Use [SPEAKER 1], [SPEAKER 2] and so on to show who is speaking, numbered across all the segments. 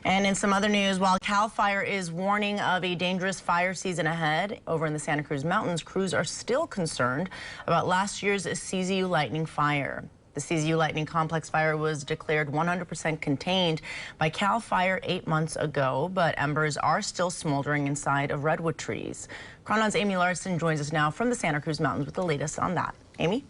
[SPEAKER 1] And in some other news, while CalFire is warning of a dangerous fire season ahead over in the Santa Cruz Mountains, crews are still concerned about last year's CZU Lightning fire. The CZU Lightning Complex fire was declared 100% contained by CalFire 8 months ago, but embers are still smoldering inside of redwood trees. Chronon's Amy Larson joins us now from the Santa Cruz Mountains with the latest on that. Amy?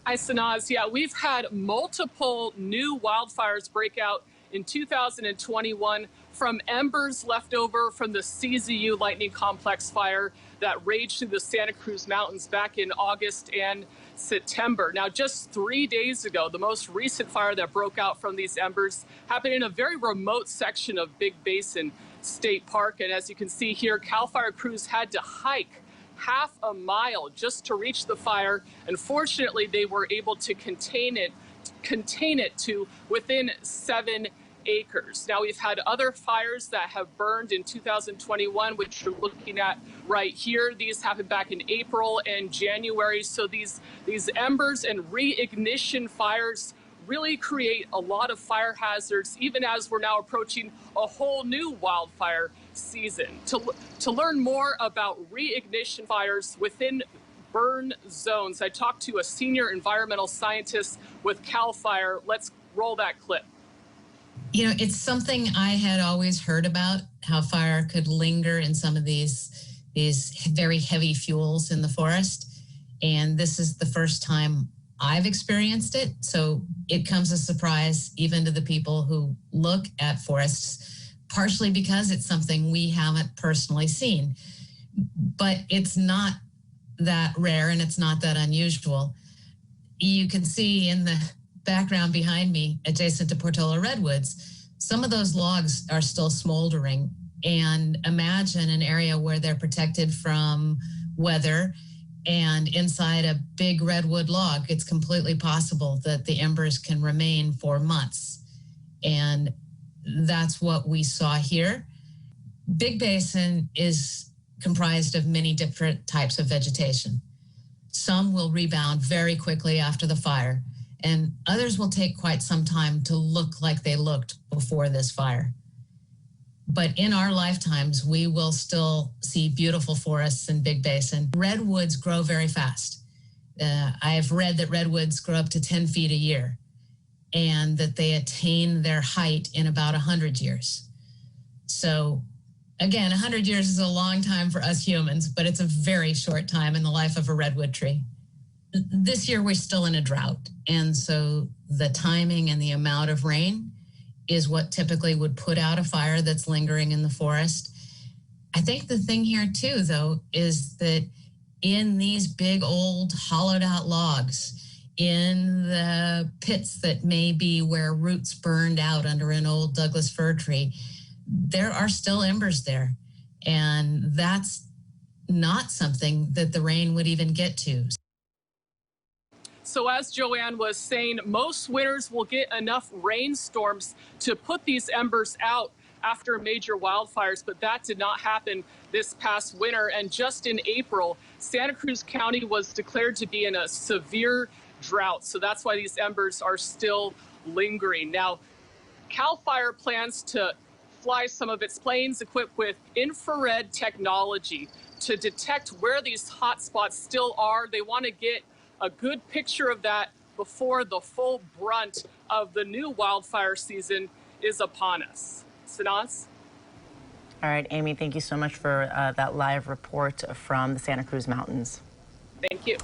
[SPEAKER 2] Hi, Sanaz. Yeah, we've had multiple new wildfires break out in 2021 from embers left over from the CZU Lightning Complex fire that raged through the Santa Cruz Mountains back in August and September. Now, just 3 days ago, the most recent fire that broke out from these embers happened in a very remote section of Big Basin State Park. And as you can see here, CalFire crews had to hike half a mile just to reach the fire. And fortunately, they were able to contain it to within 7 acres. Now, we've had other fires that have burned in 2021, which you're looking at right here. These happened back in April and January. So these embers and reignition fires really create a lot of fire hazards, even as we're now approaching a whole new wildfire season. To learn more about reignition fires within burn zones, I talked to a senior environmental scientist with CalFire. Let's roll that clip.
[SPEAKER 3] You know, it's something I had always heard about, how fire could linger in some of these very heavy fuels in the forest. And this is the first time I've experienced it. So it comes as a surprise even to the people who look at forests, partially because it's something we haven't personally seen. But it's not that rare and it's not that unusual. You can see in the background behind me, adjacent to Portola Redwoods, some of those logs are still smoldering. And imagine an area where they're protected from weather and inside a big redwood log, it's completely possible that the embers can remain for months. And that's what we saw here. Big Basin is comprised of many different types of vegetation. Some will rebound very quickly after the fire, and others will take quite some time to look like they looked before this fire. But in our lifetimes, we will still see beautiful forests in Big Basin. Redwoods grow very fast. I've read that redwoods grow up to 10 feet a year and that they attain their height in about 100 years. So again, 100 years is a long time for us humans, but it's a very short time in the life of a redwood tree. This year, we're still in a drought. And so the timing and the amount of rain is what typically would put out a fire that's lingering in the forest. I think the thing here too, though, is that in these big old hollowed out logs, in the pits that may be where roots burned out under an old Douglas fir tree, there are still embers there. And that's not something that the rain would even get to.
[SPEAKER 2] So as Joanne was saying, most winters will get enough rainstorms to put these embers out after major wildfires, but that did not happen this past winter. And just in April, Santa Cruz County was declared to be in a severe drought. So that's why these embers are still lingering. Now, CalFire plans to fly some of its planes equipped with infrared technology to detect where these hot spots still are. They want to get a good picture of that before the full brunt of the new wildfire season is upon us. Sanaz?
[SPEAKER 1] All right, Amy, thank you so much for that live report from the Santa Cruz Mountains.
[SPEAKER 2] Thank you.